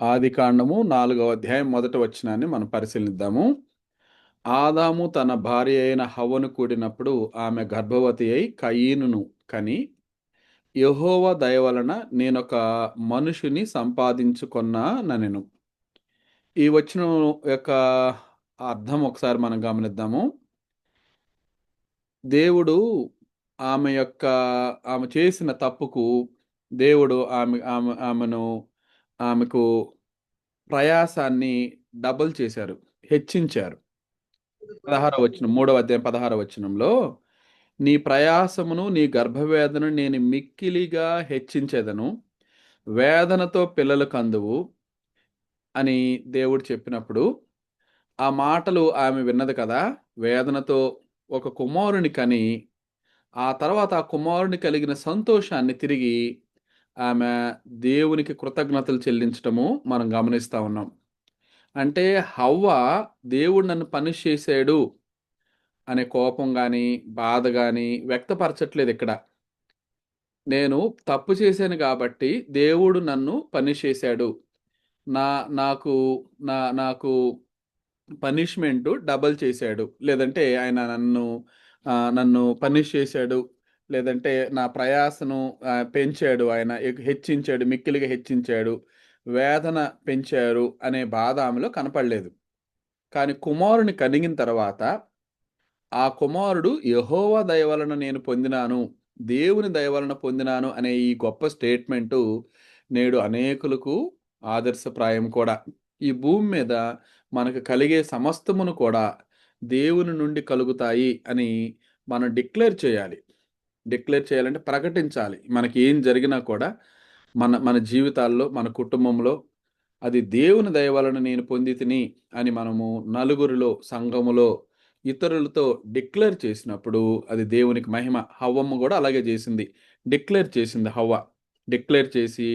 ఆదికాండము 4వ అధ్యాయం మొదటి వచనాన్ని మనం పరిశీలిద్దాము. ఆదాము తన భార్య అయిన హవ్వను కూడినప్పుడు ఆమె గర్భవతి అయి కయీనును కని, యెహోవా దయ వలన నేనొక మనుషుని సంపాదించుకొన్నాననెను. ఈ వచనం యొక్క అర్థం ఒకసారి మనం గమనిద్దాము. దేవుడు ఆమె చేసిన తప్పుకు దేవుడు ఆమెకు ప్రయాసాన్ని డబుల్ చేశారు, హెచ్చించారు. 16వ వచనం, 3వ అధ్యాయం 16వ వచనంలో, నీ ప్రయాసమును నీ గర్భవేదనను నేను మిక్కిలిగా హెచ్చించెదను, వేదనతో పిల్లలు కందువు అని దేవుడు చెప్పినప్పుడు, ఆ మాటలు ఆమె విన్నది కదా. వేదనతో ఒక కుమారుని కని, ఆ తర్వాత ఆ కుమారుని కలిగిన సంతోషాన్ని తిరిగి ఆమె దేవునికి కృతజ్ఞతలు చెల్లించటము మనం గమనిస్తా ఉన్నాం. అంటే హవ్వ దేవుడు నన్ను పనిష్ చేశాడు అనే కోపం గాని, బాధ గాని వ్యక్తపరచట్లేదు ఇక్కడ. నేను తప్పు చేశాను కాబట్టి దేవుడు నన్ను పనిష్ చేశాడు. నా నాకు నా నాకు పనిష్మెంట్ డబల్ చేశాడు. లేదంటే ఆయన నన్ను పనిష్ చేశాడు. లేదంటే నా ప్రయాసను పెంచాడు, ఆయన హెచ్చించాడు, మిక్కిలిగా హెచ్చించాడు, వేదన పెంచారు అనే బాధ ఆమెలో కనపడలేదు. కానీ కుమారుని కనిగిన తర్వాత ఆ కుమారుడు యెహోవా దయ వలన నేను పొందినాను, దేవుని దయ వలన పొందినాను అనే ఈ గొప్ప స్టేట్మెంటు నేడు అనేకులకు ఆదర్శప్రాయం కూడా. ఈ భూమి మీద మనకు కలిగే సమస్తమును కూడా దేవుని నుండి కలుగుతాయి అని మనం డిక్లేర్ చేయాలి. డిక్లేర్ చేయాలంటే ప్రకటించాలి. మనకి ఏం జరిగినా కూడా మన మన జీవితాల్లో, మన కుటుంబంలో అది దేవుని దయ వలన నేను పొందితిని అని మనము నలుగురిలో, సంఘములో, ఇతరులతో డిక్లేర్ చేసినప్పుడు అది దేవునికి మహిమ. హవ్వమ్మ కూడా అలాగే చేసింది. డిక్లేర్ చేసింది హవ్వ. డిక్లేర్ చేసి,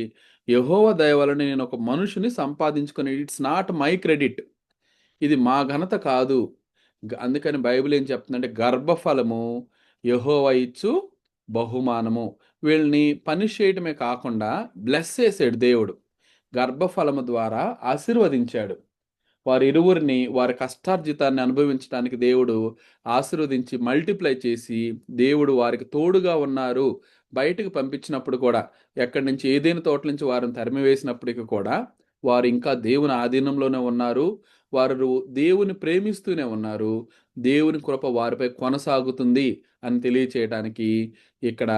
యెహోవా దయ వలన నేను ఒక మనుషుని సంపాదించుకొని, ఇట్స్ నాట్ మై క్రెడిట్. ఇది మా ఘనత కాదు. అందుకని బైబిల్ ఏం చెప్తుందంటే, గర్భఫలము యెహోవా ఇచ్చు బహుమానము. వీళ్ళని పనిష్ చేయటమే కాకుండా బ్లెస్ చేసాడు దేవుడు. గర్భఫలము ద్వారా ఆశీర్వదించాడు. వారిరువురిని వారి కష్టార్జితాన్ని అనుభవించడానికి దేవుడు ఆశీర్వదించి మల్టిప్లై చేసి, దేవుడు వారికి తోడుగా ఉన్నారు. బయటకు పంపించినప్పుడు కూడా, ఎక్కడి నుంచి ఏదైనా తోట నుంచి వారిని తరిమివేసినప్పటికీ కూడా వారు ఇంకా దేవుని ఆధీనంలోనే ఉన్నారు. వారు దేవుని ప్రేమిస్తూనే ఉన్నారు. దేవుని కృప వారిపై కొనసాగుతుంది అని తెలియచేయడానికి ఇక్కడ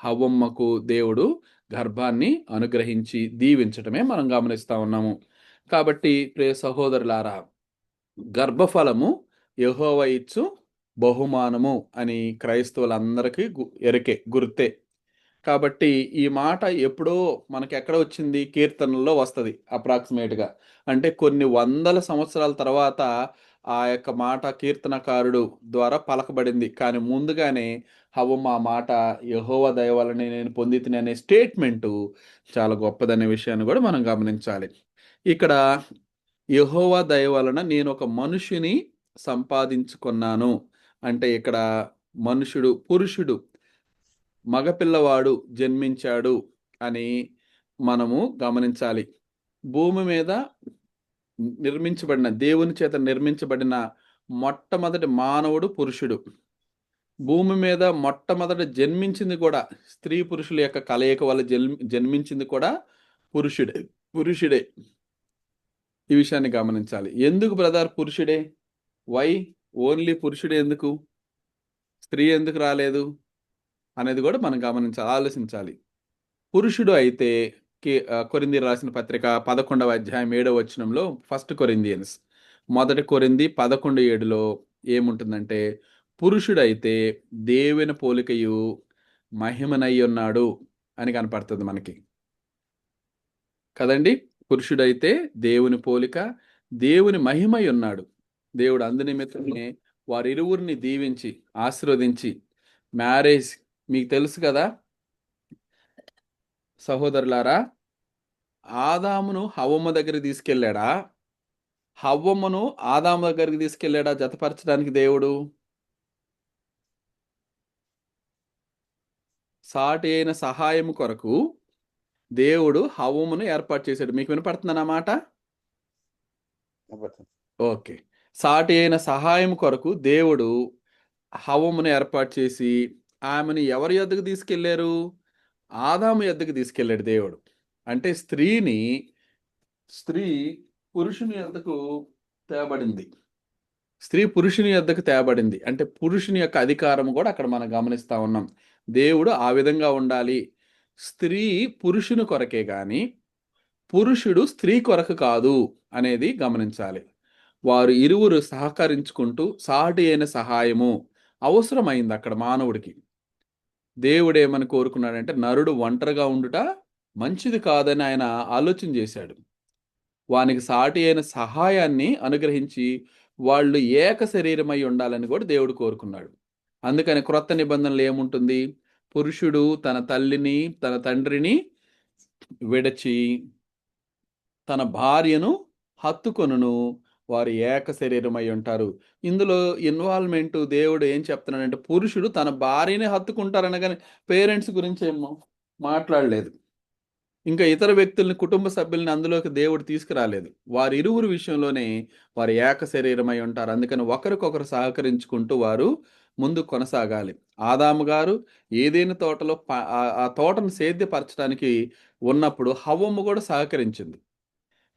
హవ్వమ్మకు దేవుడు గర్భాన్ని అనుగ్రహించి దీవించటమే మనం గమనిస్తా ఉన్నాము. కాబట్టి ప్రియ సహోదరులారా, గర్భఫలము యెహోవా ఇచ్చు బహుమానము అని క్రైస్తవులందరికీ గుర్తే. కాబట్టి ఈ మాట ఎప్పుడో మనకెక్కడ వచ్చింది? కీర్తనల్లో వస్తది అప్రాక్సిమేట్‌గా. అంటే కొన్ని వందల సంవత్సరాల తర్వాత ఆ యొక్క మాట కీర్తనకారుడు ద్వారా పలకబడింది. కానీ ముందుగానే హవ్వమ్మ ఆ మాట యెహోవా దయ వలనే నేను పొందితిని అనే స్టేట్మెంటు చాలా గొప్పదనే విషయాన్ని గూడా మనం గమనించాలి. ఇక్కడ యెహోవా దయ వలన నేనొక మనుషుని సంపాదించుకున్నాను. అంటే ఇక్కడ పురుషుడు, మగపిల్లవాడు జన్మించాడు అని మనము గమనించాలి. భూమి మీద దేవుని చేత నిర్మించబడిన మొట్టమొదటి మానవుడు పురుషుడు. భూమి మీద మొట్టమొదట జన్మించింది కూడా, స్త్రీ పురుషుల యొక్క కలయిక వల్ల జన్మించింది కూడా పురుషుడే. పురుషుడే. ఈ విషయాన్ని గమనించాలి. ఎందుకు బ్రదర్ పురుషుడే? వై ఓన్లీ పురుషుడే ఎందుకు? స్త్రీ ఎందుకు రాలేదు? అనేది కూడా మనం ఆలోచించాలి. పురుషుడు అయితే కొరింథీయులకు రాసిన పత్రిక 11వ అధ్యాయం 7వ వచనంలో, ఫస్ట్ కొరింథియన్స్, మొదటి కొరింథీ 11:7లో ఏముంటుందంటే, పురుషుడైతే దేవుని పోలికయు మహిమనై ఉన్నాడు అని కనపడుతుంది మనకి. కదండి! పురుషుడైతే దేవుని పోలిక, దేవుని మహిమై ఉన్నాడు. దేవుడు అందునిమిత్తమే వారిరువురిని దీవించి, ఆశీర్వదించి, మ్యారేజ్ మీకు తెలుసు కదా సహోదరులారా, ఆదామును హవ్వమ్మ దగ్గరికి తీసుకెళ్ళాడా? హవ్వమ్మను ఆదాము దగ్గరికి తీసుకెళ్ళాడా జతపరచడానికి దేవుడు? సాటి అయిన సహాయం కొరకు దేవుడు హవ్వమును ఏర్పాటు చేశాడు. మీకు వినపడుతుందన్నమాట. ఓకే. సాటి అయిన సహాయం కొరకు దేవుడు హవ్వమును ఏర్పాటు చేసి ఆమెను ఎవరి యొద్దకు తీసుకెళ్లారు? ఆదాము యొద్దకు తీసుకెళ్ళాడు దేవుడు. అంటే స్త్రీ పురుషుని యొద్దకు తేబడింది. స్త్రీ పురుషుని యొద్దకు తేబడింది. అంటే పురుషుని యొక్క అధికారం కూడా అక్కడ మనం గమనిస్తా ఉన్నాం. దేవుడు ఆ విధంగా ఉండాలి. స్త్రీ పురుషుని కొరకే గాని పురుషుడు స్త్రీ కొరకు కాదు అనేది గమనించాలి. వారు ఇరువురు సహకరించుకుంటూ సాటి అయిన సహాయము అవసరమైంది అక్కడ మానవుడికి. దేవుడేమని కోరుకున్నాడంటే నరుడు ఒంటరిగా ఉండుట మంచిది కాదని ఆయన ఆలోచన చేశాడు. వానికి సాటి అయిన సహాయాన్ని అనుగ్రహించి వాళ్ళు ఏక శరీరమై ఉండాలని కూడా దేవుడు కోరుకున్నాడు. అందుకని క్రొత్త నిబంధనలు ఏముంటుంది? పురుషుడు తన తల్లిని తన తండ్రిని విడచి తన భార్యను హత్తుకొనును, వారు ఏక శరీరమై ఉంటారు. ఇందులో ఇన్వాల్వ్మెంట్ దేవుడు ఏం చెప్తున్నాడంటే పురుషుడు తన భార్యని హత్తుకుంటారనగానే పేరెంట్స్ గురించి ఏమో మాట్లాడలేదు. ఇంకా ఇతర వ్యక్తుల్ని కుటుంబ సభ్యుల్ని అందులోకి దేవుడు తీసుకురాలేదు. వారి ఇరువురు విషయంలోనే వారు ఏక శరీరమై ఉంటారు. అందుకని ఒకరికొకరు సహకరించుకుంటూ వారు ముందు కొనసాగాలి. ఆదాము గారు ఏదైనా తోటలో ఆ తోటను సేద్యపరచడానికి ఉన్నప్పుడు హవ్వమ్మ కూడా సహకరించింది.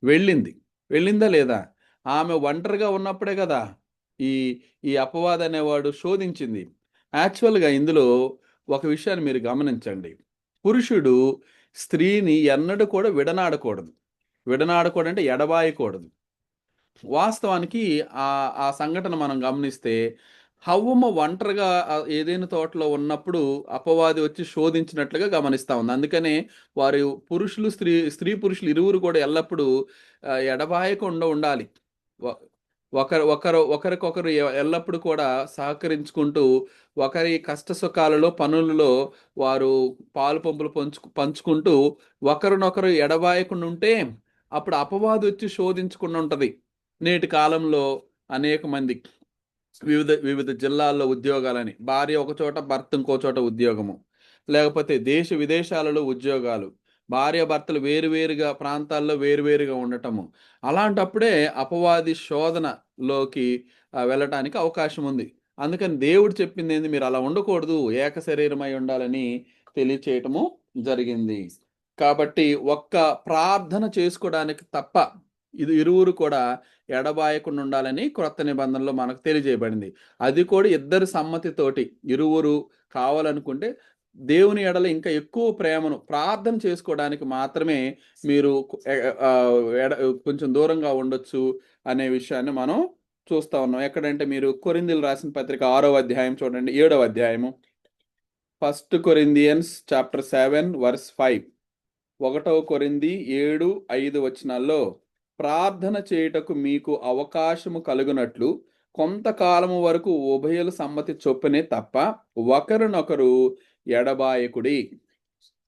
వెళ్ళింది. వెళ్ళిందా లేదా? ఆమె ఒంటరిగా ఉన్నప్పుడే కదా ఈ ఈ అపవాది అనేవాడు శోధించింది. యాక్చువల్‌గా ఇందులో ఒక విషయాన్ని మీరు గమనించండి. పురుషుడు స్త్రీని ఎన్నడూ కూడా విడనాడకూడదు. విడనాడకూడదంటే ఎడబాయకూడదు. వాస్తవానికి ఆ సంఘటన మనం గమనిస్తే హవ్వమ్మ ఒంటరిగా ఏదైనా తోటలో ఉన్నప్పుడు అపవాది వచ్చి శోధించినట్లుగా గమనిస్తా ఉంది. అందుకనే వారు స్త్రీ పురుషులు ఇరువురు కూడా ఎల్లప్పుడూ ఎడబాయకుండా ఉండాలి. వ ఒకరికొకరు ఎల్లప్పుడూ కూడా సహకరించుకుంటూ ఒకరి కష్ట సుఖాలలో పనులలో వారు పాలు పంపులు పంచుకుంటూ ఒకరినొకరు ఎడబాయకుండా ఉంటే అప్పుడు అపవాది వచ్చి శోధించకుండా ఉంటది. నేటి కాలంలో అనేక మంది వివిధ వివిధ జిల్లాల్లో ఉద్యోగాలని, భార్య ఒక చోట భర్త ఇంకో చోట ఉద్యోగము, లేకపోతే దేశ విదేశాలలో ఉద్యోగాలు, భార్య భర్తలు వేరువేరుగా ప్రాంతాల్లో వేరువేరుగా ఉండటము. అలాంటప్పుడే అపవాది శోధనలోకి వెళ్ళటానికి అవకాశం ఉంది. అందుకని దేవుడు చెప్పింది ఏంది? మీరు అలా ఉండకూడదు, ఏక శరీరమై ఉండాలని తెలియచేయటము జరిగింది. కాబట్టి ఒక్క ప్రార్థన చేసుకోవడానికి తప్ప ఇది ఇరువురు కూడా ఎడబాయకుండా ఉండాలని క్రొత్త నిబంధనలో మనకు తెలియజేయబడింది. అది కూడా ఇద్దరి సమ్మతితోటి ఇరువురు కావాలనుకుంటే దేవుని ఎడల ఇంకా ఎక్కువ ప్రేమను ప్రార్థన చేసుకోవడానికి మాత్రమే మీరు కొంచెం దూరంగా ఉండొచ్చు అనే విషయాన్ని మనం చూస్తా ఉన్నాం. ఎక్కడంటే మీరు కొరింథీయులు రాసిన పత్రిక 6వ అధ్యాయం చూడండి, 7వ అధ్యాయము. 1 కొరింథియన్స్ చాప్టర్ 7 వర్స్ 5. 1 కొరింథీ 7-5 వచనాల్లో ప్రార్థన చేయుటకు మీకు అవకాశము కలుగునట్లు కొంతకాలము వరకు ఉభయుల సమ్మతి చొప్పునే తప్ప ఒకరినొకరు ఎడబాయకుడి.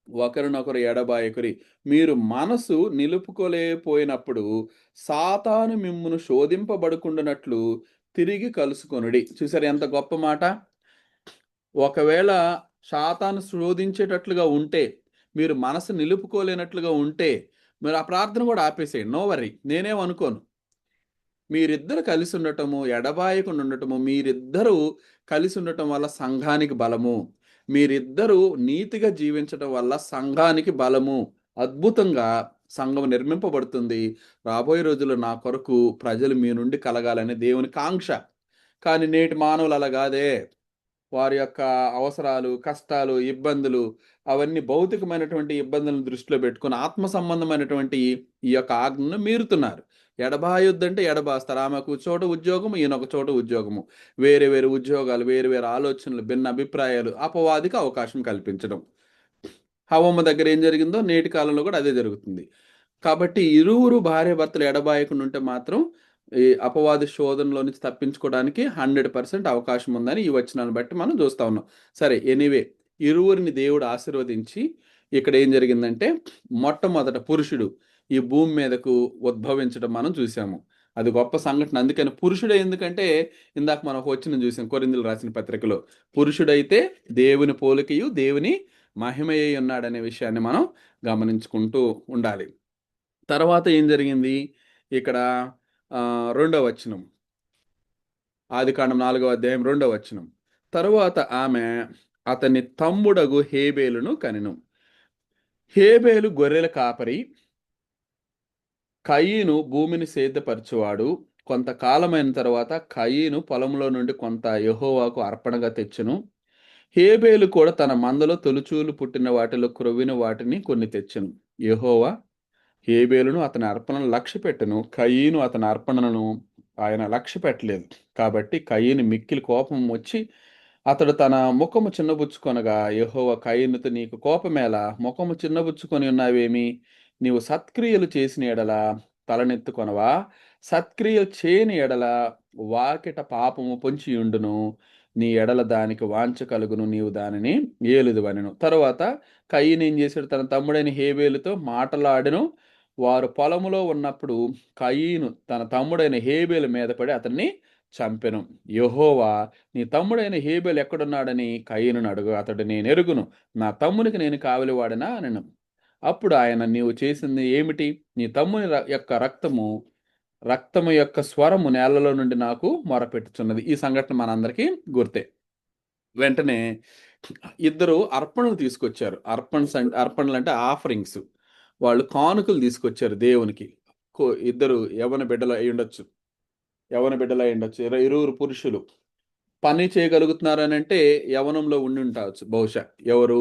ఒకరినొకరు ఎడబాయకుడి. మీరు మనసు నిలుపుకోలేకపోయినప్పుడు సాతాను మిమ్మును శోధింపబడుకుండునట్లు తిరిగి కలుసుకొనుడి. చూసారు ఎంత గొప్ప మాట? ఒకవేళ సాతాను శోధించేటట్లుగా ఉంటే, మీరు మనసు నిలుపుకోలేనట్లుగా ఉంటే, మీరు ఆ ప్రార్థన కూడా ఆపేసేయండి. No worry. నేనేమనుకోను. మీరిద్దరు కలిసి ఉండటము, ఎడబాయకుండా ఉండటము, మీరిద్దరూ కలిసి ఉండటం వల్ల సంఘానికి బలము. మీరిద్దరూ నీతిగా జీవించటం వల్ల సంఘానికి బలము. అద్భుతంగా సంఘం నిర్మింపబడుతుంది. రాబోయే రోజుల్లో నా కొరకు ప్రజలు మీ నుండి కలగాలని దేవుని కాంక్ష. కానీ నేటి మానవులు అలా కాదే. వారి యొక్క అవసరాలు, కష్టాలు, ఇబ్బందులు అవన్నీ భౌతికమైనటువంటి ఇబ్బందులను దృష్టిలో పెట్టుకొని ఆత్మ సంబంధమైనటువంటి ఈ యొక్క ఆజ్ఞను మీరుతున్నారు. ఎడబాయొద్దంటే ఎడబాస్తారు. ఆమెకు చోట ఉద్యోగము, ఈయనొక చోట ఉద్యోగము. వేరే వేరే ఉద్యోగాలు, వేరు వేరు ఆలోచనలు, భిన్న అభిప్రాయాలు, అపవాదికి అవకాశం కల్పించడం. హవమ్మ దగ్గర ఏం జరిగిందో నేటి కాలంలో కూడా అదే జరుగుతుంది. కాబట్టి ఇరువురు భార్యాభర్తలు ఎడబాయకుండా ఉంటే మాత్రం ఈ అపవాది శోధనలో నుంచి తప్పించుకోవడానికి 100% అవకాశం ఉందని ఈ వచనాన్ని బట్టి మనం చూస్తా ఉన్నాం. సరే, ఎనీవే ఇరువురిని దేవుడు ఆశీర్వదించి ఇక్కడ ఏం జరిగిందంటే మొట్టమొదట పురుషుడు ఈ భూమి మీదకు ఉద్భవించడం మనం చూసాము. అది గొప్ప సంఘటన. అందుకని పురుషుడే ఎందుకంటే ఇందాక మనం ఒక వచనం చూసాం కొరింథీయులు రాసిన పత్రికలో. పురుషుడైతే దేవుని పోలికయు దేవుని మహిమయ్య ఉన్నాడనే విషయాన్ని మనం గమనించుకుంటూ ఉండాలి. తర్వాత ఏం జరిగింది ఇక్కడ? రెండవ వచనం, ఆదికాండం 4వ అధ్యాయం 2వ వచనం. తరువాత ఆమె అతని తమ్ముడగు హేబేలును కనెను. హేబేలు గొర్రెల కాపరి, కయీను భూమిని సేద్యపరచువాడు. కొంతకాలమైన తర్వాత కయీను పొలంలో నుండి కొంత యెహోవాకు అర్పణగా తెచ్చెను. హేబేలు కూడా తన మందలో తొలిచూలు పుట్టిన వాటిలో క్రొవ్విన వాటిని కొన్ని తెచ్చెను. యెహోవా హేబేలును అతని అర్పణను లక్ష్యపెట్టెను, కయీను అతని అర్పణలను ఆయన లక్ష్యపెట్టలేదు. కాబట్టి కయీను మిక్కిలి కోపం వచ్చి అతడు తన ముఖము చిన్నబుచ్చుకొనగా, యెహోవా కయీనుతో, నీకు కోపమేలా? ముఖము చిన్నబుచ్చుకొని ఉన్నావేమి? నీవు సత్క్రియలు చేసిన ఎడల తలనెత్తుకొనవా? సత్క్రియలు చేయని ఎడల వాకిట పాపము పొంచియుండును. నీ ఎడల దానికి వాంఛ కలుగును, నీవు దానిని ఏలుదువనెను. తరువాత కయీను ఏం చేశాడు? తన తమ్ముడైన హేబేలుతో మాటలాడెను. వారు పొలములో ఉన్నప్పుడు కయీను తన తమ్ముడైన హేబేలు మీద పడి అతన్ని చంపెను. యెహోవా, నీ తమ్ముడైన హేబేలు ఎక్కడున్నాడని కయీనును అడుగు. అతడు, నేనెరుగును, నా తమ్మునికి నేను కావలివాడనా అనెను. అప్పుడు ఆయన, నీవు చేసింది ఏమిటి? నీ తమ్ముని యొక్క రక్తము యొక్క స్వరము నేలలో నుండి నాకు మొరపెట్టుచున్నది. ఈ సంఘటన మనందరికీ గుర్తే. వెంటనే ఇద్దరు అర్పణలు తీసుకొచ్చారు. అర్పణలు అంటే ఆఫరింగ్స్. వాళ్ళు కానుకలు తీసుకొచ్చారు దేవునికి. ఇద్దరు యవ్వన బిడ్డలు అయి ఉండొచ్చు. ఇరువురు పురుషులు పని చేయగలుగుతున్నారనంటే యవ్వనంలో ఉండి ఉండవచ్చు బహుశా. ఎవరు?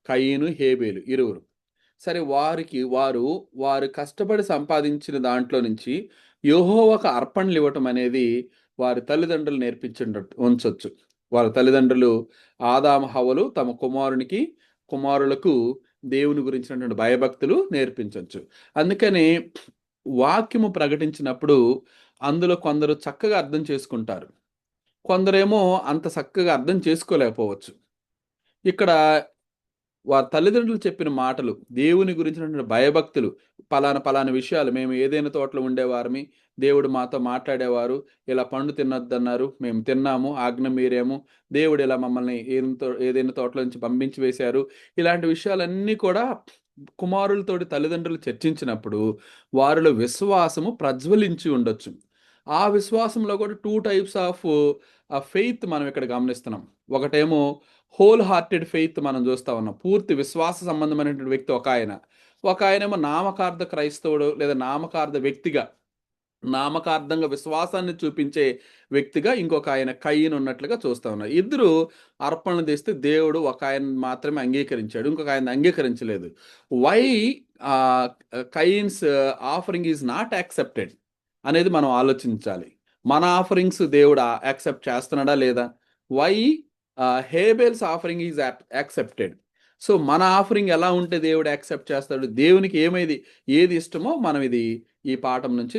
కయీను, హేబేలు ఇరువురు. సరే, వారు కష్టపడి సంపాదించిన దాంట్లో నుంచి యెహోవాకు అర్పణలు ఇవ్వటం అనేది వారి తల్లిదండ్రులు ఉంచొచ్చు. వారి తల్లిదండ్రులు ఆదాము హవ్వలు తమ కుమారులకు దేవుని గురించినటువంటి భయభక్తులు నేర్పించొచ్చు. అందుకని వాక్యము ప్రకటించినప్పుడు అందులో కొందరు చక్కగా అర్థం చేసుకుంటారు, కొందరేమో అంత చక్కగా అర్థం చేసుకోలేకపోవచ్చు. ఇక్కడ వారి తల్లిదండ్రులు చెప్పిన మాటలు, దేవుని గురించినటువంటి భయభక్తులు, పలానా విషయాలు, మేము ఏదైనా తోటలో ఉండేవారమి, దేవుడు మాతో మాట్లాడేవారు, ఇలా పండు తినొద్దన్నారు, మేము తిన్నాము, ఆజ్ఞ మీరాము, దేవుడు ఇలా మమ్మల్ని ఏదైనా తోటలో నుంచి పంపించి వేశారు. ఇలాంటి విషయాలన్నీ కూడా కుమారులతోటి తల్లిదండ్రులు చర్చించినప్పుడు వారిలో విశ్వాసము ప్రజ్వలించి ఉండొచ్చు. ఆ విశ్వాసంలో కూడా 2 టైప్స్ ఆఫ్ ఫెయిత్ మనం ఇక్కడ గమనిస్తున్నాం. ఒకటేమో హోల్ హార్టెడ్ ఫెయిత్ మనం చూస్తా ఉన్నాం. పూర్తి విశ్వాస సంబంధమైనటువంటి వ్యక్తి ఒక ఆయనేమో నామకార్థ క్రైస్తవుడు లేదా నామకార్థంగా విశ్వాసాన్ని చూపించే వ్యక్తిగా ఇంకొక ఆయన కయీను ఉన్నట్లుగా చూస్తా ఉన్నారు. ఇద్దరు అర్పణలు తెస్తే దేవుడు ఒక ఆయన మాత్రమే అంగీకరించాడు, ఇంకొక ఆయన అంగీకరించలేదు. Why Cain's offering is not accepted అనేది మనం ఆలోచించాలి. మన ఆఫరింగ్స్ దేవుడు యాక్సెప్ట్ చేస్తున్నాడా లేదా? Why Abel's offering is accepted. So మన ఆఫరింగ్ ఎలా ఉంటే దేవుడు యాక్సెప్ట్ చేస్తాడు? దేవునికి ఏది ఇష్టమో మనం ఈ పాఠం నుంచి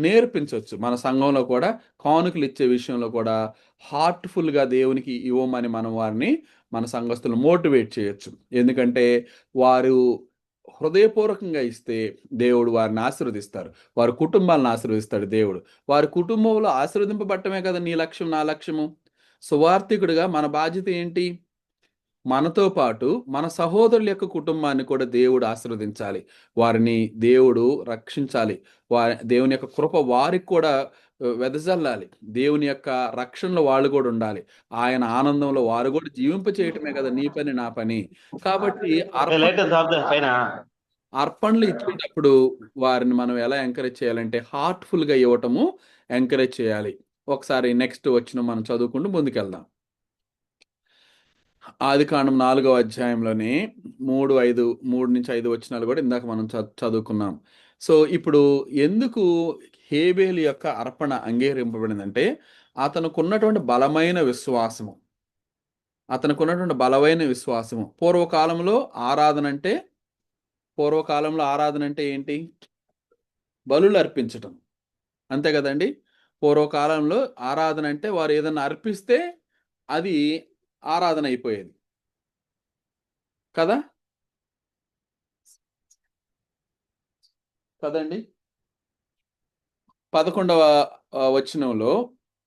నేర్పించవచ్చు. మన సంఘంలో కూడా కానుకలు ఇచ్చే విషయంలో కూడా హార్ట్ఫుల్గా దేవునికి ఇవ్వమని మనం వారిని, మన సంఘస్థులు మోటివేట్ చేయొచ్చు. ఎందుకంటే వారు హృదయపూర్వకంగా ఇస్తే దేవుడు వారిని ఆశీర్వదిస్తారు, వారి కుటుంబాలను ఆశీర్వదిస్తాడు దేవుడు. వారి కుటుంబంలో ఆశీర్వదింపబట్టమే కదా నీ లక్ష్యం, నా లక్ష్యము. సువార్థికుడిగా మన బాధ్యత ఏంటి? మనతో పాటు మన సహోదరుల యొక్క కుటుంబాన్ని కూడా దేవుడు ఆశీర్వదించాలి, వారిని దేవుడు రక్షించాలి, దేవుని యొక్క కృప వారికి కూడా వెదజల్లాలి. దేవుని యొక్క రక్షణలో వాళ్ళు కూడా ఉండాలి. ఆయన ఆనందంలో వారు కూడా జీవింప చేయటమే కదా నీ పని, నా పని. కాబట్టి అర్పణలు ఇచ్చేటప్పుడు వారిని మనం ఎలా ఎంకరేజ్ చేయాలంటే హార్ట్ఫుల్గా ఇవ్వటము ఎంకరేజ్ చేయాలి. ఒకసారి నెక్స్ట్ వచ్చిన మనం చదువుకుంటూ ముందుకెళ్దాం. ఆదికాండం 4వ అధ్యాయంలోనే 3-5 వచనాలు కూడా ఇందాక మనం చదువుకున్నాం. సో ఇప్పుడు ఎందుకు హేబేలు యొక్క అర్పణ అంగీకరింపబడిందంటే అతనుకున్నటువంటి బలమైన విశ్వాసము. పూర్వకాలంలో ఆరాధన అంటే ఏంటి? బలులు అర్పించటం, అంతే కదండి. పూర్వకాలంలో ఆరాధన అంటే వారు ఏదన్నా అర్పిస్తే అది ఆరాధన అయిపోయేది కదండి. 11వ వచనంలో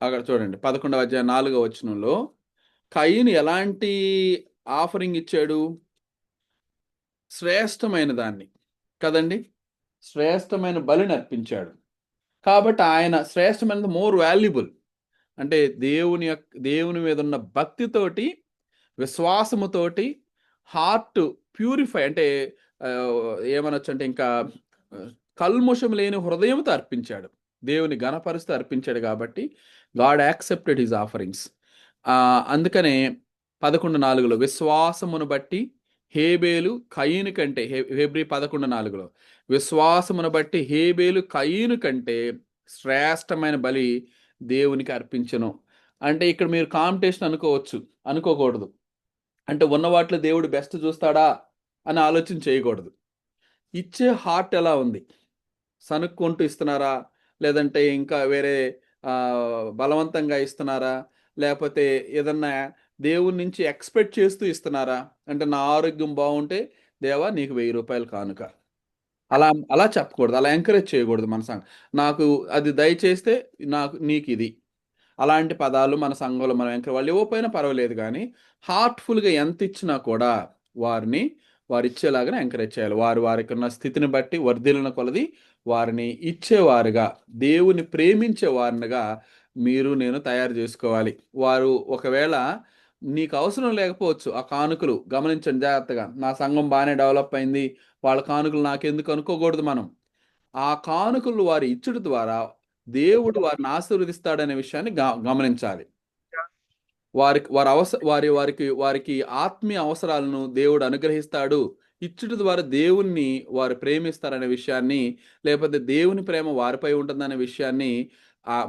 అక్కడ చూడండి, 11వ అధ్యాయం 4వ వచనంలో కయీను ఎలాంటి ఆఫరింగ్ ఇచ్చాడు? శ్రేష్టమైన దాన్ని కదండి, శ్రేష్టమైన బలిని అర్పించాడు. కాబట్టి ఆయన శ్రేష్టమైనది మోర్ వాల్యుబుల్. అంటే దేవుని మీద ఉన్న భక్తితోటి, విశ్వాసముతోటి, హార్ట్ ప్యూరిఫై అంటే ఏమనొచ్చు అంటే ఇంకా ఆ, కల్ముషం లేని హృదయంతో అర్పించాడు, దేవుని ఘనపరుస్తూ అర్పించాడు. కాబట్టి గాడ్ యాక్సెప్టెడ్ హిజ్ ఆఫరింగ్స్. అందుకనే 11:4 విశ్వాసమును బట్టి హేబేలు కయీను కంటే, హెబ్రీ 11:4 విశ్వాసమును బట్టి హేబేలు కయీను కంటే శ్రేష్టమైన బలి దేవునికి అర్పించను. అంటే ఇక్కడ మీరు కాంపిటీషన్ అనుకోవచ్చు, అనుకోకూడదు. అంటే ఉన్న వాటిలో దేవుడు బెస్ట్ చూస్తాడా అని ఆలోచన చేయకూడదు. ఇచ్చే హార్ట్ ఎలా ఉంది? సనుక్కుంటూ ఇస్తున్నారా, లేదంటే ఇంకా వేరే ఆ, బలవంతంగా ఇస్తున్నారా, లేకపోతే ఏదన్నా దేవుని నుంచి ఎక్స్పెక్ట్ చేస్తూ ఇస్తున్నారా? అంటే నా ఆరోగ్యం బాగుంటే దేవా నీకు 1000 రూపాయలు కానుక, అలా అలా చెప్పకూడదు, అలా ఎంకరేజ్ చేయకూడదు మన సంఘం. నాకు అది దయచేస్తే నీకు ఇది, అలాంటి పదాలు మన సంఘంలో మనం ఎంకరేజ్, వాళ్ళు ఇవ్వకపోయినా పర్వాలేదు కానీ హార్ట్ఫుల్గా ఎంత ఇచ్చినా కూడా వారిని వారు ఇచ్చేలాగానే ఎంకరేజ్ చేయాలి. వారికి ఉన్న స్థితిని బట్టి వర్ధిల్లిన కొలది వారిని ఇచ్చేవారుగా, దేవుని ప్రేమించే వారినిగా మీరు నేను తయారు చేసుకోవాలి. వారు ఒకవేళ నీకు అవసరం లేకపోవచ్చు ఆ కానుకలు, గమనించండి జాగ్రత్తగా. నా సంఘం బాగానే డెవలప్ అయింది, వాళ్ళ కానుకలు నాకెందుకు అనుకోకూడదు మనం. ఆ కానుకలు వారి ఇచ్చుట ద్వారా దేవుడు వారిని ఆశీర్వదిస్తాడనే విషయాన్ని గమనించాలి. వారికి ఆత్మీయ అవసరాలను దేవుడు అనుగ్రహిస్తాడు. ఇచ్చుట ద్వారా దేవుణ్ణి వారు ప్రేమిస్తారనే విషయాన్ని, లేకపోతే దేవుని ప్రేమ వారిపై ఉంటుందనే విషయాన్ని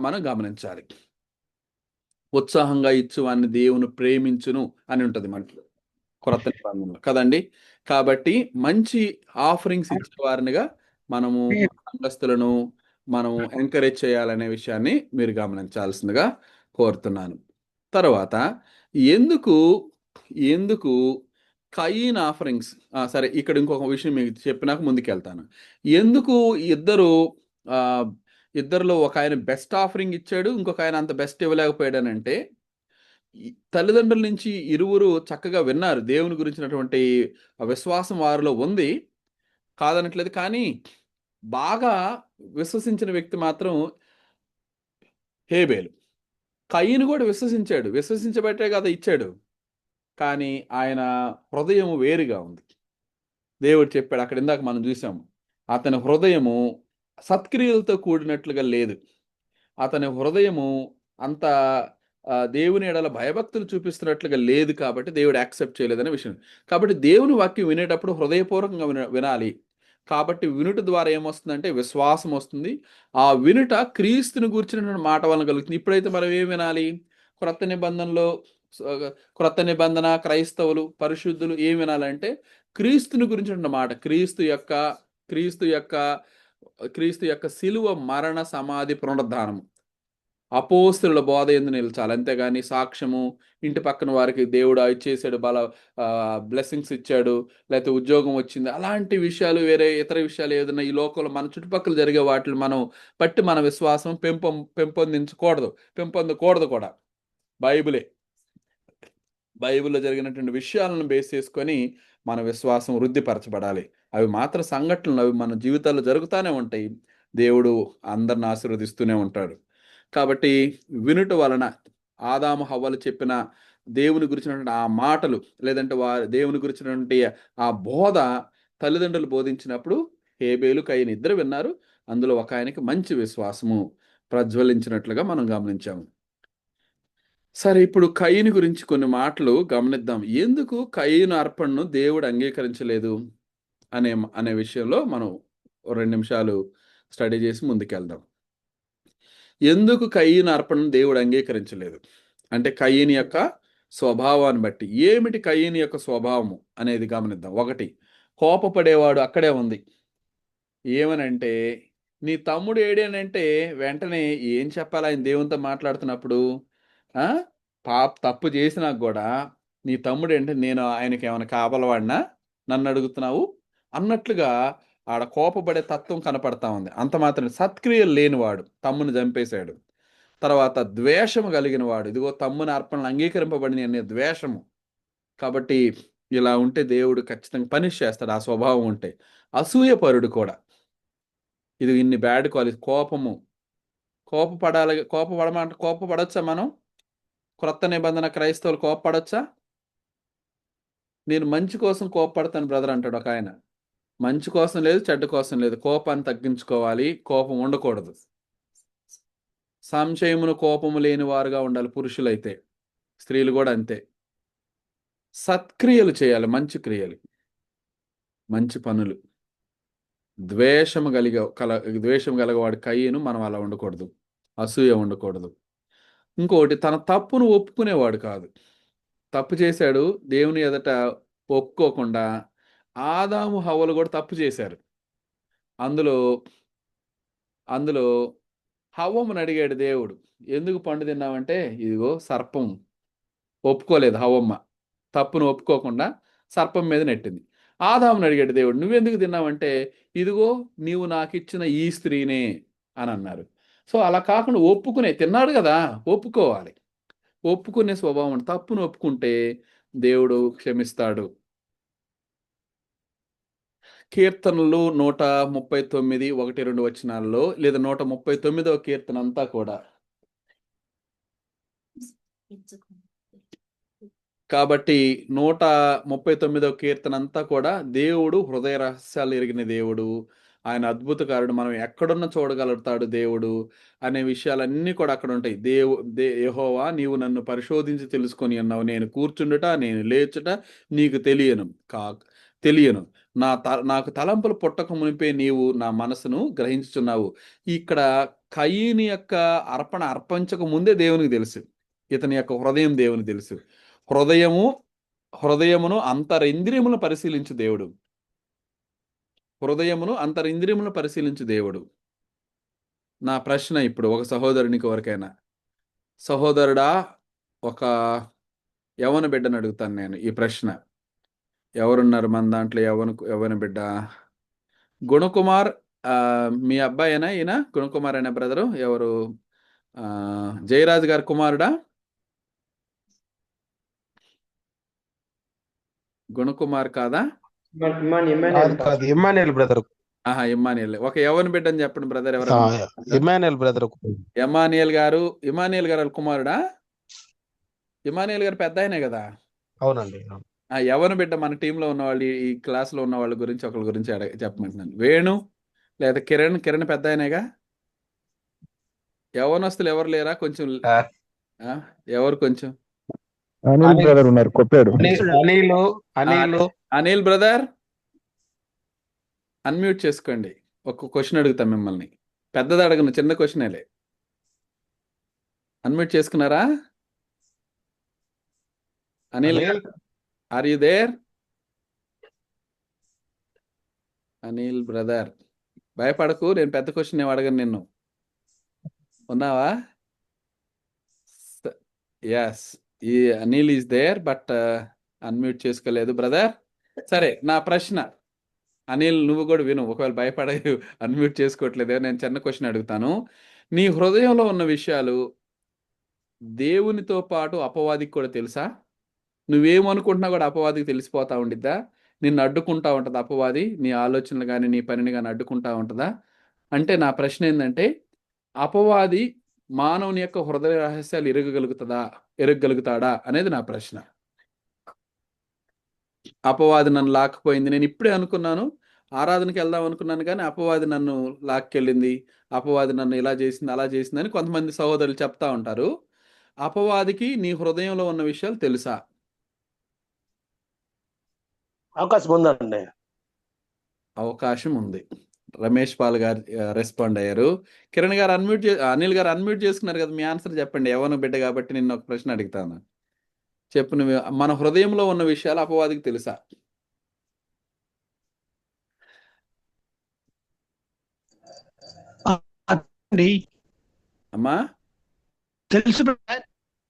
మనం గమనించాలి. ఉత్సాహంగా ఇచ్చువాన్ని దేవుని ప్రేమించును అని ఉంటుంది మనకి కొత్త నిబంధనలో కదండి. కాబట్టి మంచి ఆఫరింగ్స్ ఇచ్చే వారినిగా మనము సంఘస్థులను మనము ఎంకరేజ్ చేయాలనే విషయాన్ని మీరు గమనించాల్సిందిగా కోరుతున్నాను. తర్వాత ఎందుకు ఎందుకు కయీన్ ఆఫరింగ్స్, సరే ఇక్కడ ఇంకొక విషయం మీకు చెప్పినాక ముందుకెళ్తాను. ఎందుకు ఇద్దరు ఆ, ఇద్దరిలో ఒక ఆయన బెస్ట్ ఆఫరింగ్ ఇచ్చాడు, ఇంకొక ఆయన అంత బెస్ట్ ఇవ్వలేకపోయాడనంటే, తల్లిదండ్రుల నుంచి ఇరువురు చక్కగా విన్నారు, దేవుని గురించినటువంటి విశ్వాసం వారిలో ఉంది, కాదనట్లేదు. కానీ బాగా విశ్వసించిన వ్యక్తి మాత్రం హేబేలు. కయీను కూడా విశ్వసించాడు, విశ్వసించబట్టే కదా ఇచ్చాడు. కానీ ఆయన హృదయం వేరుగా ఉంది. దేవుడు చెప్పాడు అక్కడ, ఇందాక మనం చూసాము, అతని హృదయము సత్క్రియలతో కూడినట్లుగా లేదు. అతని హృదయము అంత దేవుని ఎడల భయభక్తులు చూపిస్తున్నట్లుగా లేదు. కాబట్టి దేవుడు యాక్సెప్ట్ చేయలేదనే విషయం. కాబట్టి దేవుని వాక్యం వినేటప్పుడు హృదయపూర్వకంగా వినాలి. కాబట్టి వినుట ద్వారా ఏమొస్తుందంటే విశ్వాసం వస్తుంది. ఆ వినుట క్రీస్తుని గూర్చినటువంటి మాట వలన కలుగుతుంది. ఇప్పుడైతే మనం ఏం వినాలి? క్రొత్త నిబంధనలో, క్రొత్త నిబంధన క్రైస్తవులు పరిశుద్ధులు ఏం వినాలంటే క్రీస్తుని గురించిన మాట, క్రీస్తు యొక్క క్రీస్తు యొక్క శిలువ మరణ సమాధి పునరుద్ధానము, అపోస్తుల బోధ ఎందు నిలిచాలి. అంతేగాని సాక్ష్యము, ఇంటి పక్కన వారికి దేవుడు ఇచ్చేసాడు, బ్లెస్సింగ్స్ ఇచ్చాడు, లేకపోతే ఉద్యోగం వచ్చింది, అలాంటి విషయాలు, వేరే ఇతర విషయాలు ఏదైనా ఈ లోకంలో మన చుట్టుపక్కల జరిగే వాటిని మనం పట్టి మన విశ్వాసం పెంపొందకూడదు కూడా. బైబిల్లో జరిగినటువంటి విషయాలను బేస్ చేసుకొని మన విశ్వాసం వృద్ధిపరచబడాలి. అవి మాత్రం సంఘటనలు, అవి మన జీవితాల్లో జరుగుతూనే ఉంటాయి. దేవుడు అందరిని ఆశీర్వదిస్తూనే ఉంటాడు. కాబట్టి వినుట వలన ఆదాము హవ్వలు చెప్పిన దేవుని గురించినటువంటి ఆ మాటలు, లేదంటే దేవుని గురించినటువంటి ఆ బోధ తల్లిదండ్రులు బోధించినప్పుడు హేబేలు కయీను ఇద్దరు విన్నారు. అందులో ఒక ఆయనకి మంచి విశ్వాసము ప్రజ్వలించినట్లుగా మనం గమనించాము. సరే, ఇప్పుడు కయీను గురించి కొన్ని మాటలు గమనిద్దాం. ఎందుకు కయీను అర్పణను దేవుడు అంగీకరించలేదు అనే అనే విషయంలో మనం 2 నిమిషాలు స్టడీ చేసి ముందుకెళ్దాం. ఎందుకు కయీను అర్పణను దేవుడు అంగీకరించలేదు అంటే కయీను యొక్క స్వభావాన్ని బట్టి. ఏమిటి కయీను యొక్క స్వభావము అనేది గమనిద్దాం. 1, కోపపడేవాడు అక్కడే ఉంది. ఏమనంటే, నీ తమ్ముడు ఏడేనంటే వెంటనే ఏం చెప్పాలి ఆయన దేవునితో మాట్లాడుతున్నప్పుడు? ఆ తప్పు చేసినా కూడా నీ తమ్ముడు ఏంటి, నేను ఆయనకి ఏమైనా కాపలవాడినా నన్ను అడుగుతున్నావు అన్నట్లుగా ఆడ కోపపడే తత్వం కనపడతా ఉంది. అంత మాత్రం సత్క్రియలు లేనివాడు తమ్ముని చంపేశాడు. తర్వాత ద్వేషము కలిగిన వాడు, ఇదిగో తమ్ముని అర్పణలు అంగీకరింపబడిన అనే ద్వేషము. కాబట్టి ఇలా ఉంటే దేవుడు ఖచ్చితంగా పనిష్ చేస్తాడు, ఆ స్వభావం ఉంటే. అసూయపరుడు కూడా, ఇది ఇన్ని బ్యాడ్ క్వాలిటీ. కోపము, కోపపడాలి. కోపపడొచ్చా మనం? క్రొత్త నిబంధన క్రైస్తవులు కోపపడొచ్చా? నేను మంచి కోసం కోపపడతాను బ్రదర్ అంటాడు ఒక ఆయన. మంచి కోసం లేదు, చెడ్డ కోసం లేదు, కోపాన్ని తగ్గించుకోవాలి, కోపం ఉండకూడదు. సంశయమును కోపము లేని వారుగా ఉండాలి పురుషులైతే, స్త్రీలు కూడా అంతే. సత్క్రియలు చేయాలి, మంచి క్రియలు, మంచి పనులు. ద్వేషం గలగవాడి కయ్యను మనం అలా ఉండకూడదు, అసూయ ఉండకూడదు. ఇంకోటి, తన తప్పును ఒప్పుకునేవాడు కాదు. తప్పు చేశాడు, దేవుని ఎదుట ఒప్పుకోకుండా. ఆదాము హవ్వలు కూడా తప్పు చేశారు. అందులో అందులో హవ్వమ్మని అడిగాడు దేవుడు, ఎందుకు పండు తిన్నావంటే, ఇదిగో సర్పం. ఒప్పుకోలేదు హవ్వమ్మ, తప్పును ఒప్పుకోకుండా సర్పం మీద నెట్టింది. ఆదాముని అడిగాడు దేవుడు, నువ్వెందుకు తిన్నావంటే, ఇదిగో నీవు నాకు ఇచ్చిన ఈ స్త్రీనే అని అన్నారు. సో అలా కాకుండా తిన్నాడు కదా, ఒప్పుకోవాలి. ఒప్పుకునే స్వభావం, తప్పును ఒప్పుకుంటే దేవుడు క్షమిస్తాడు. కీర్తనలు 139, 1-2 వచనాల్లో, లేదా 139వ కీర్తన అంతా కూడా. కాబట్టి 139వ కీర్తన అంతా కూడా దేవుడు హృదయ రహస్యాలు ఎరిగిన దేవుడు, ఆయన అద్భుతకారుడు, మనం ఎక్కడున్న చూడగలుగుతాడు దేవుడు అనే విషయాలన్నీ కూడా అక్కడ ఉంటాయి. యెహోవా, నీవు నన్ను పరిశోధించి తెలుసుకొని ఉన్నావు, నేను కూర్చుండుట, నేను లేచుట నీకు తెలియను. నాకు తలంపులు పుట్టక మునిపే నీవు నా మనసును గ్రహించుచున్నావు. ఇక్కడ కయీని యొక్క అర్పించక ముందే దేవునికి తెలుసు, ఇతని యొక్క హృదయం దేవునికి తెలుసు. హృదయమును అంతరింద్రియములను పరిశీలించు దేవుడు. అంతరింద్రియములను పరిశీలించు దేవుడు. నా ప్రశ్న ఇప్పుడు ఒక సహోదరునికి, ఎవరికైనా, సహోదరుడా, ఒక యవన బిడ్డను అడుగుతాను నేను ఈ ప్రశ్న. ఎవరున్నారు మన దాంట్లో యవన బిడ్డ? గుణకుమార్, మీ అబ్బాయేనా ఈయన? గుణకుమార్ అయినా బ్రదరు? ఎవరు? జయరాజు గారి కుమారుడా? గుణకుమార్ కాదా? Emmanuel brother. ఇమ్మానియల్. ఒక యవన బిడ్డ అని చెప్పండి బ్రదర్. ఎవరు? Emmanuel brother. ఇమ్మానియల్ గారు కుమారుడా? ఇమ్మానియల్ గారు పెద్ద ఆయనే కదా? అవునండి. యవన బిడ్డ మన టీంలో ఉన్న వాళ్ళు, ఈ క్లాస్లో ఉన్న వాళ్ళ గురించి ఒకరి గురించి చెప్పమంటున్నాను. వేణు లేదా కిరణ్ పెద్ద ఆయనేగా? యవనస్తులు ఎవరు లేరా కొంచెం? ఎవరు కొంచెం? అనిల్ బ్రదర్ ఉన్నారు, కొప్పాడు. అనిల్ బ్రదర్, అన్మ్యూట్ చేసుకోండి. ఒక క్వశ్చన్ అడుగుతాం మిమ్మల్ని. పెద్దది అడగను, చిన్న క్వశ్చనేలే. అన్మ్యూట్ చేసుకున్నారా? Anil, are you there? Anil brother, భయపడకు, నేను పెద్ద క్వశ్చన్ ఏం అడగను నిన్ను. ఉన్నావా? ఎస్, ఈ అనిల్ ఈజ్ దేర్, బట్ అన్మ్యూట్ చేసుకోలేదు బ్రదర్. సరే, నా ప్రశ్న, అనిల్ నువ్వు కూడా విను, ఒకవేళ భయపడే అన్మ్యూట్ చేసుకోవట్లేదే. నేను చిన్న క్వశ్చన్ అడుగుతాను. నీ హృదయంలో ఉన్న విషయాలు దేవునితో పాటు అపవాదికి కూడా తెలుసా? నువ్వేమనుకుంటున్నా కూడా అపవాదికి తెలిసిపోతా ఉండిద్దా? నిన్ను అడ్డుకుంటా ఉంటుందా అపవాది? నీ ఆలోచనలు కానీ నీ పనిని కానీ అడ్డుకుంటా ఉంటుందా? అంటే నా ప్రశ్న ఏంటంటే, అపవాది మానవుని యొక్క హృదయ రహస్యాలు ఎరగగలుగుతాడా అనేది నా ప్రశ్న. అపవాది నన్ను లాక్కుపోయింది, నేను ఇప్పుడే అనుకున్నాను, ఆరాధనకి వెళ్దాం అనుకున్నాను, కానీ అపవాది నన్ను లాక్కెళ్ళింది, అపవాది నన్ను ఇలా చేసింది, అలా చేసింది అని కొంతమంది సహోదరులు చెప్తా ఉంటారు. అపవాదికి నీ హృదయంలో ఉన్న విషయాలు తెలుసా? అవకాశం ఉంది. రమేష్ పాల్ గారు రెస్పాండ్ అయ్యారు. కిరణ్ గారు అనిల్ గారు అన్మ్యూట్ చేసుకున్నారు కదా, మీ ఆన్సర్ చెప్పండి. ఎవరు బిడ్డ కాబట్టి నిన్న ఒక ప్రశ్న అడుగుతాను. చెప్పు, నువ్వు మన హృదయంలో ఉన్న విషయాలు అపవాదికి తెలుసా? అమ్మా తెలుసు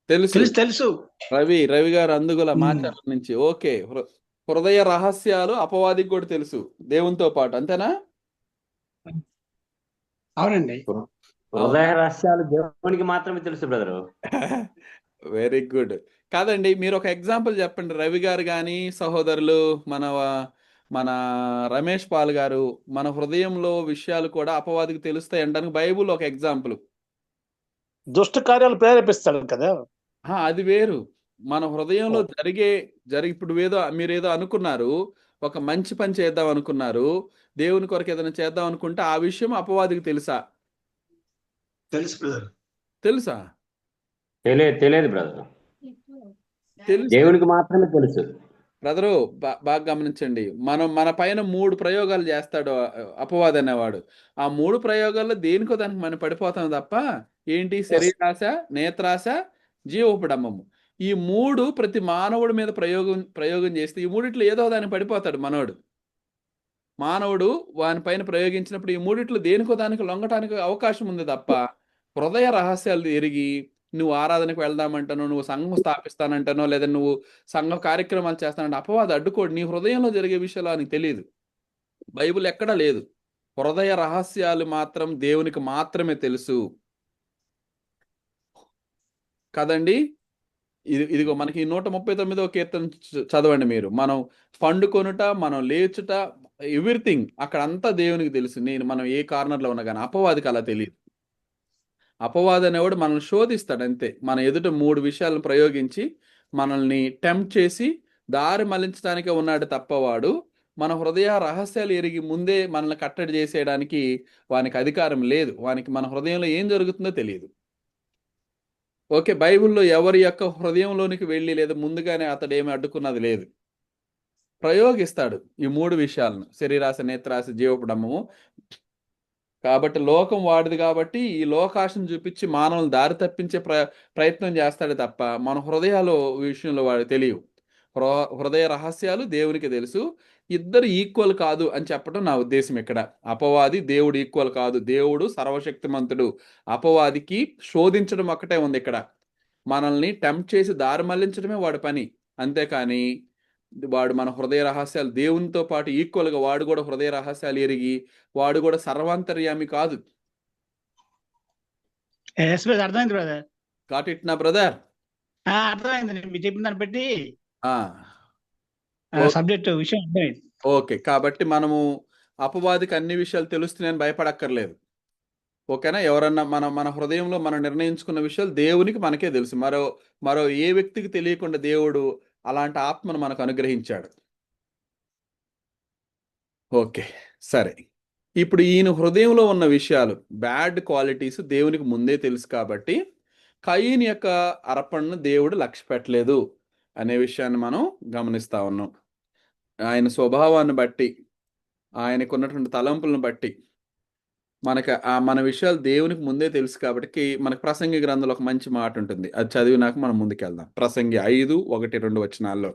తెలుసు. తెలుసు. రవి గారు అందుగుల మాచర్ల నుంచి. ఓకే, హృదయ రహస్యాలు అపవాదికి కూడా తెలుసు దేవునితో పాటు, అంతేనా? అవునండి. హృదయ రహస్యాలు దేవునికి మాత్రమే తెలుసు బ్రదరు. Very good. కాదండి, మీరు ఒక ఎగ్జాంపుల్ చెప్పండి. రవి గారు కానీ సహోదరులు, మన మన రమేష్ పాల్ గారు, మన హృదయంలో విషయాలు కూడా అపవాదికి తెలుస్తాయి అనడానికి బైబుల్ ఒక ఎగ్జాంపుల్. దుష్ట కార్యాలు ప్రేరేపిస్తాడు కదా. అది వేరు. మన హృదయంలో ఇప్పుడు మీరేదో అనుకున్నారు, ఒక మంచి పని చేద్దాం అనుకున్నారు, దేవుని కొరకు ఏదైనా చేద్దాం అనుకుంటే ఆ విషయం అపవాదికి తెలుసా? తెలుసు బ్రదర్. తెలుసా? తెలియదు బ్రదర్, తెలుసు. దేవునికి మాత్రమే తెలుసు. బ్రదరు, బాగా గమనించండి. మన పైన 3 ప్రయోగాలు చేస్తాడు అపవాది అనేవాడు. ఆ 3 ప్రయోగాల్లో దేనికో దానికి మనం పడిపోతాం తప్ప, ఏంటి? శరీరాశ, నేత్రాశ, జీవోపడమ్మము. ఈ 3 ప్రతి మానవుడి మీద ప్రయోగం చేస్తే ఈ మూడిట్లో ఏదో దానికి పడిపోతాడు మానవుడు వాని ప్రయోగించినప్పుడు ఈ మూడిట్లో దేనికో దానికి లొంగటానికి అవకాశం ఉంది తప్ప, హృదయ రహస్యాలు ఎరిగి నువ్వు ఆరాధనకు వెళ్దామంటానో, నువ్వు సంఘం స్థాపిస్తానంటానో, లేదా నువ్వు సంఘ కార్యక్రమాలు చేస్తానంటే అపవాది అడ్డుకోడు. నీ హృదయంలో జరిగే విషయాలు నీకు తెలియదు. బైబిల్ ఎక్కడా లేదు. హృదయ రహస్యాలు మాత్రం దేవునికి మాత్రమే తెలుసు కదండి. ఇదిగో మనకి 139వ కీర్తన చదవండి మీరు. మనం పండుకొనుట, మనం లేచుట, ఎవ్రీథింగ్ అక్కడంతా దేవునికి తెలుసు. మనం ఏ కార్నర్లో ఉన్నా కానీ అపవాదికి అలా తెలియదు. అపవాది అనేవాడు మనల్ని శోధిస్తాడు అంతే. మన ఎదుట 3 విషయాలను ప్రయోగించి మనల్ని టెంప్ట్ చేసి దారి మళ్లించడానికే ఉన్నాడు తప్ప, వాడు మన హృదయ రహస్యాలు ఎరిగి ముందే మనల్ని కట్టడి చేసేయడానికి వానికి అధికారం లేదు. వానికి మన హృదయంలో ఏం జరుగుతుందో తెలియదు. ఓకే, బైబిల్లో ఎవరి యొక్క హృదయంలోనికి వెళ్ళి లేదా ముందుగానే అతడు ఏమి అడ్డుకున్నది లేదు. ప్రయోగిస్తాడు ఈ 3 విషయాలను: శరీరాశ, నేత్రాశ, జీవపడము. కాబట్టి లోకం వాడిది కాబట్టి ఈ లోకాశను చూపించి మానవులు దారి తప్పించే ప్రయత్నం చేస్తాడు తప్ప మన హృదయాలు విషయంలో వాడు తెలియవు. హృదయ రహస్యాలు దేవునికి తెలుసు. ఇద్దరు ఈక్వల్ కాదు అని చెప్పడం నా ఉద్దేశం ఇక్కడ. అపవాది దేవుడు ఈక్వల్ కాదు. దేవుడు సర్వశక్తిమంతుడు. అపవాదికి శోధించడం ఒక్కటే ఉంది ఇక్కడ. మనల్ని టెంప్ట్ చేసి దారి మళ్లించడమే వాడి పని. అంతేకాని వాడు మన హృదయ రహస్యాలు దేవునితో పాటు ఈక్వల్గా వాడు కూడా హృదయ రహస్యాలు ఎరిగి వాడు కూడా సర్వాంతర్యామి కాదు. అర్థమైంది బ్రదర్. గాట్ ఇట్ నా బ్రదర్? అర్థమైంది. మీరు చెప్పిన దాన్ని బట్టి ఆ సబ్జెక్ట్ విషయం అర్థమైంది. ఓకే, కాబట్టి మనము అపవాదికి అన్ని విషయాలు తెలుస్తున్నాయని భయపడక్కర్లేదు. ఓకేనా? ఎవరన్నా మన హృదయంలో మనం నిర్ణయించుకున్న విషయాలు దేవునికి మనకే తెలుసు. మరో ఏ వ్యక్తికి తెలియకుండా దేవుడు అలాంటి ఆత్మను మనకు అనుగ్రహించాడు. ఓకే, సరే. ఇప్పుడు ఈయన హృదయంలో ఉన్న విషయాలు, బ్యాడ్ క్వాలిటీస్ దేవునికి ముందే తెలుసు కాబట్టి కయీన్ యొక్క అర్పణను దేవుడు లక్ష్య పెట్టలేదు అనే విషయాన్ని మనం గమనిస్తా ఉన్నాం. ఆయన స్వభావాన్ని బట్టి, ఆయనకున్నటువంటి తలంపులను బట్టి మన విషయాలు దేవునికి ముందే తెలుసు కాబట్టి మనకు ప్రసంగి గ్రంథంలో ఒక మంచి మాట ఉంటుంది. అది చదివినాక మనం ముందుకెళ్దాం. ప్రసంగి 5:1-2 వచనాల్లో.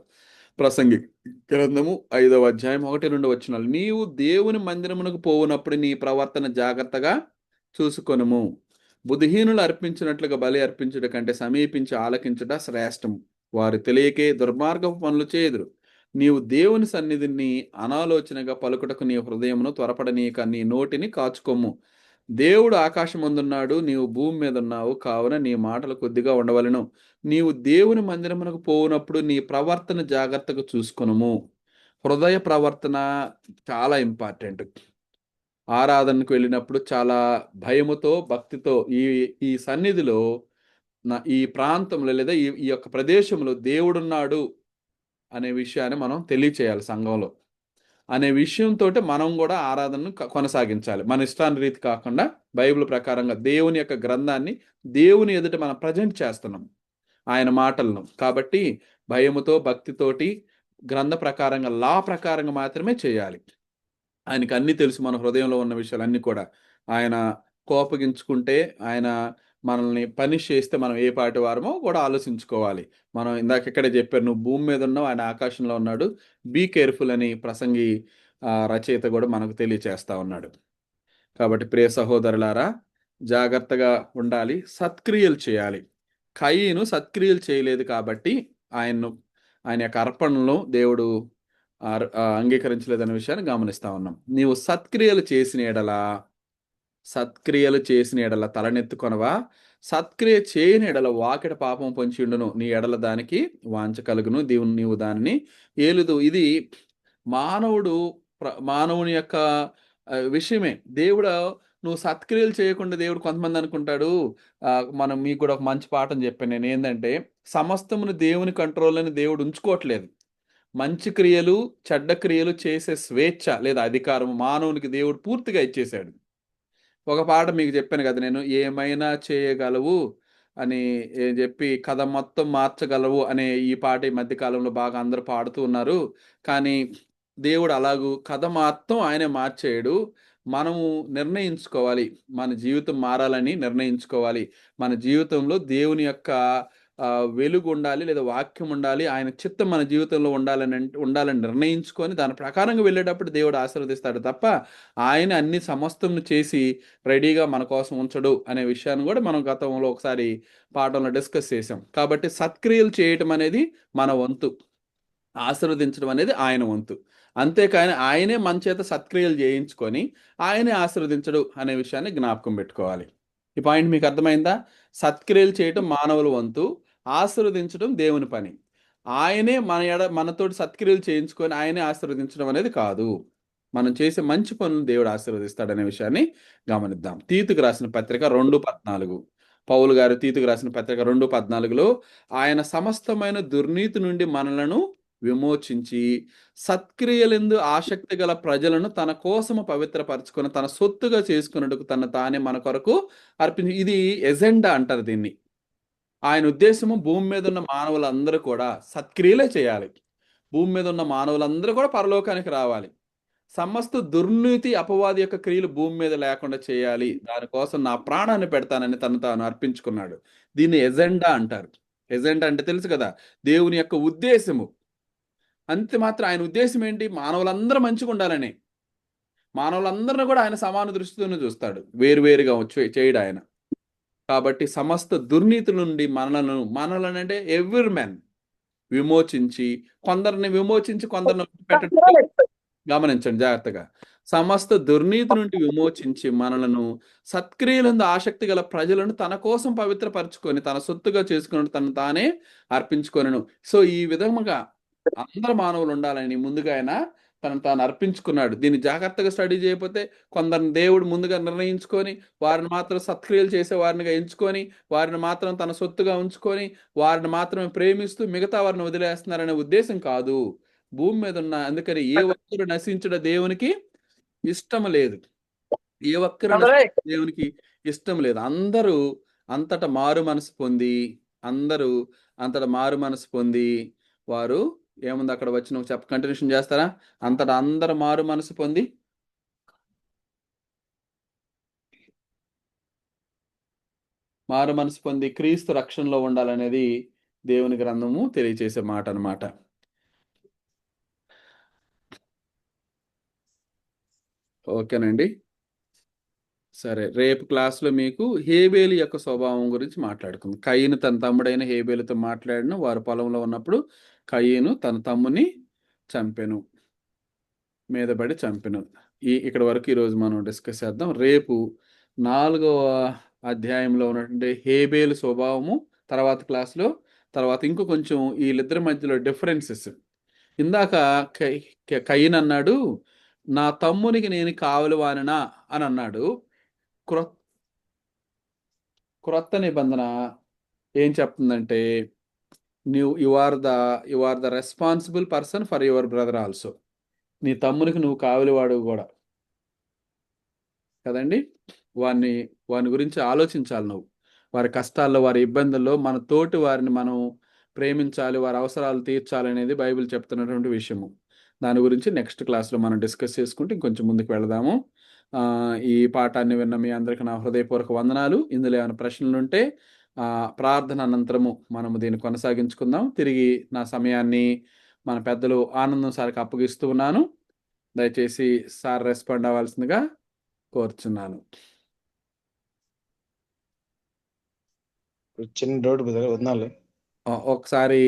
ప్రసంగి గ్రంథము 5వ అధ్యాయం 1-2 వచనాలు. నీవు దేవుని మందిరమునకు పోవునప్పుడు నీ ప్రవర్తన జాగ్రత్తగా చూసుకొనుము. బుద్ధిహీనులు అర్పించినట్లుగా బలి అర్పించుట కంటే సమీపించి ఆలకించుట శ్రేష్టము. వారు తెలియకే దుర్మార్గపు పనులు చేయుదురు. నీవు దేవుని సన్నిధిని అనాలోచనగా పలుకుటకు నీ హృదయమును త్వరపడనీయక నీ నోటిని కాచుకొమ్ము. దేవుడు ఆకాశమందున్నాడు, నీవు భూమి మీద ఉన్నావు, కావున నీ మాటలు కొద్దిగా ఉండవలెను. నీవు దేవుని మందిరమునకు పోవునప్పుడు నీ ప్రవర్తన జాగ్రత్తగా చూసుకొనుము. హృదయ ప్రవర్తన చాలా ఇంపార్టెంట్. ఆరాధనకు వెళ్ళినప్పుడు చాలా భయముతో, భక్తితో ఈ సన్నిధిలో, ఈ ప్రాంతంలో లేదా ఈ యొక్క ప్రదేశంలో దేవుడున్నాడు అనే విషయాన్ని మనం తెలియచేయాలి సంఘంలో అనే విషయంతో మనం కూడా ఆరాధనను కొనసాగించాలి. మన ఇష్టాన్ని రీతి కాకుండా బైబిల్ ప్రకారంగా దేవుని యొక్క గ్రంథాన్ని దేవుని ఎదుట మనం ప్రజెంట్ చేస్తున్నాం, ఆయన మాటలను. కాబట్టి భయముతో, భక్తితోటి, గ్రంథ ప్రకారంగా, లా ప్రకారంగా మాత్రమే చేయాలి. ఆయనకి అన్నీ తెలుసు, మన హృదయంలో ఉన్న విషయాలన్నీ కూడా. ఆయన కోపగించుకుంటే, ఆయన మనల్ని పనిష్ చేస్తే మనం ఏ పాటి వారమో కూడా ఆలోచించుకోవాలి. మనం ఇందాక ఇక్కడే చెప్పారు, నువ్వు భూమి మీద ఉన్నావు, ఆయన ఆకాశంలో ఉన్నాడు, బీ కేర్ఫుల్ అని ప్రసంగి రచయిత కూడా మనకు తెలియచేస్తా ఉన్నాడు. కాబట్టి ప్రియ సహోదరులారా, జాగ్రత్తగా ఉండాలి, సత్క్రియలు చేయాలి. కయీను సత్క్రియలు చేయలేదు కాబట్టి ఆయన యొక్క అర్పణలను దేవుడు అంగీకరించలేదనే విషయాన్ని గమనిస్తా ఉన్నాం. నీవు సత్క్రియలు చేసిన ఎడల తలనెత్తుకొనవా? సత్క్రియ చేయని ఎడల వాకిట పాపం పొంచి ఉండును, నీ ఎడల దానికి వాంఛ కలుగును, నీవు దానిని ఏలుదు. ఇది మానవుడు మానవుని యొక్క విషయమే. దేవుడు నువ్వు సత్క్రియలు చేయకుండా, దేవుడు కొంతమంది అనుకుంటాడు, మనం మీకు కూడా ఒక మంచి పాఠం చెప్పాను నేను, ఏంటంటే సమస్తమును దేవుని కంట్రోల్లోని దేవుడు ఉంచుకోవట్లేదు. మంచి క్రియలు చెడ్డ క్రియలు చేసే స్వేచ్ఛ లేదా అధికారం మానవునికి దేవుడు పూర్తిగా ఇచ్చేశాడు. ఒక పాట మీకు చెప్పాను కదా నేను, ఏమైనా చేయగలవు అని చెప్పి కథ మొత్తం మార్చగలవు అనే ఈ పాట ఈ మధ్యకాలంలో బాగా అందరూ పాడుతూ ఉన్నారు. కానీ దేవుడు అలాగూ కథ మొత్తం ఆయనే మార్చేయడు. మనము నిర్ణయించుకోవాలి, మన జీవితం మారాలని నిర్ణయించుకోవాలి. మన జీవితంలో దేవుని యొక్క వెలుగు ఉండాలి, లేదా వాక్యం ఉండాలి, ఆయన చిత్తం మన జీవితంలో ఉండాలని నిర్ణయించుకొని దాని ప్రకారంగా వెళ్ళేటప్పుడు దేవుడు ఆశీర్వదిస్తాడు తప్ప ఆయన అన్ని సమస్తం చేసి రెడీగా మన కోసం ఉంచడు అనే విషయాన్ని కూడా మనం గతంలో ఒకసారి పాఠంలో డిస్కస్ చేసాం. కాబట్టి సత్క్రియలు చేయటం అనేది మన వంతు, ఆశీర్వదించడం అనేది ఆయన వంతు. అంతేకాని ఆయనే మన చేత సత్క్రియలు చేయించుకొని ఆయనే ఆశీర్వదించడు అనే విషయాన్ని జ్ఞాపకం పెట్టుకోవాలి. ఈ పాయింట్ మీకు అర్థమైందా? సత్క్రియలు చేయటం మానవుల వంతు, ఆశీర్వదించడం దేవుని పని. ఆయనే మనతోటి సత్క్రియలు చేయించుకొని ఆయనే ఆశీర్వదించడం అనేది కాదు. మనం చేసే మంచి పనులు దేవుడు ఆశీర్వదిస్తాడనే విషయాన్ని గమనిద్దాం. తీతుకు రాసిన పత్రిక 2:14, పౌలు గారు తీతుకు రాసిన పత్రిక 2:14లో ఆయన సమస్తమైన దుర్నీతి నుండి మనలను విమోచించి సత్క్రియలందు ఆసక్తి గల ప్రజలను తన కోసము పవిత్రపరచుకొని తన సొత్తుగా చేసుకున్నట్టుకు తానే మన కొరకు అర్పించి. ఇది ఎజెండా అంటారు దీన్ని. ఆయన ఉద్దేశము భూమి మీద ఉన్న మానవులందరూ కూడా సత్క్రియలే చేయాలి. భూమి మీద ఉన్న మానవులందరూ కూడా పరలోకానికి రావాలి. సమస్త దుర్నీతి అపవాది యొక్క క్రియలు భూమి మీద లేకుండా చేయాలి. దానికోసం నా ప్రాణాన్ని పెడతానని తను తాను అర్పించుకున్నాడు. దీన్ని ఎజెండా అంటారు. ఎజెండా అంటే తెలుసు కదా, దేవుని యొక్క ఉద్దేశము. అంతే మాత్రం ఆయన ఉద్దేశం ఏంటి? మానవులందరూ మంచిగా ఉండాలని. మానవులందరినీ కూడా ఆయన సమాన దృష్టితోనే చూస్తాడు, వేరువేరుగా చేయడు ఆయన. కాబట్టి సమస్త దుర్నీతి నుండి మనలను అంటే ఎవ్రీ మ్యాన్ విమోచించి, కొందరిని విమోచించి కొందరిని పెట్టడం గమనించండి జాగ్రత్తగా. సమస్త దుర్నీతి నుండి విమోచించి మనలను సత్క్రియలందు ఆసక్తి గల ప్రజలను తన కోసం పవిత్రపరచుకొని తన సొత్తుగా చేసుకుని తను తానే అర్పించుకొనెను. సో ఈ విధముగా అందరు మానవులు ఉండాలని ముందుగా ఆయన తను తాను అర్పించుకున్నాడు. దీన్ని జాగ్రత్తగా స్టడీ చేయకపోతే కొందరిని దేవుడు ముందుగా నిర్ణయించుకొని వారిని మాత్రం సత్క్రియలు చేసే వారినిగా ఎంచుకొని వారిని మాత్రం తన సొత్తుగా ఉంచుకొని వారిని మాత్రమే ప్రేమిస్తూ మిగతా వారిని వదిలేస్తున్నారనే ఉద్దేశం కాదు భూమి మీద ఉన్న. అందుకని ఏ ఒక్కరు నశించడం దేవునికి ఇష్టం లేదు. ఏ ఒక్కరు దేవునికి ఇష్టం లేదు. అందరూ అంతటా మారు మనసు పొంది వారు ఏముంది అక్కడ వచ్చిన కంటిన్యూషన్ చేస్తారా? అంతటా అందరు మారు మనసు పొంది క్రీస్తు రక్షణలో ఉండాలనేది దేవుని గ్రంథము తెలియచేసే మాట అన్నమాట. ఓకేనండి, సరే. రేపు క్లాస్లో మీకు హేబేలు యొక్క స్వభావం గురించి మాట్లాడుకుందాం. కయీను తన తమ్ముడైన హేబేలుతో మాట్లాడిన వారు పొలంలో ఉన్నప్పుడు కయీను తన తమ్ముని మీదపడి చంపెను. ఇక్కడ వరకు ఈరోజు మనం డిస్కస్ చేద్దాం. రేపు 4వ అధ్యాయంలో ఉన్నటువంటి హేబేలు స్వభావము తర్వాత క్లాస్లో, తర్వాత ఇంకో కొంచెం వీళ్ళిద్దరి మధ్యలో డిఫరెన్సెస్. ఇందాక కయీను అన్నాడు, నా తమ్మునికి నేను కావలివానినా అని అన్నాడు. క్రొత్త నిబంధన ఏం చెప్తుందంటే, you are the responsible person for your brother also. నీ తమ్మునికి నువ్వు కావలివాడు కూడా కదండి. వాని గురించి ఆలోచించాలి నువ్వు. వారి కష్టాల్లో వారి ఇబ్బందుల్లో మన తోటి వారిని మనం ప్రేమించాలి, వారి అవసరాలు తీర్చాలి అనేది బైబిల్ చెప్తున్నటువంటి విషయము. దాని గురించి నెక్స్ట్ క్లాస్లో మనం డిస్కస్ చేసుకుంటే ఇంకొంచెం ముందుకు వెళదాము. ఈ పాఠాన్ని విన్న మీ అందరికీ నా హృదయపూర్వక వందనాలు. ఇందులో ఏమైనా ప్రశ్నలు ఉంటే ప్రార్థన అనంతరము మనము దీన్ని కొనసాగించుకుందాం. తిరిగి నా సమయాన్ని మన పెద్దలు ఆనందం సార్కి అప్పగిస్తూ ఉన్నాను. దయచేసి సార్ రెస్పాండ్ అవ్వాల్సిందిగా కోరుచున్నాను. చిన్న డౌట్ బ్రదర్, వందనాలు. ఒకసారి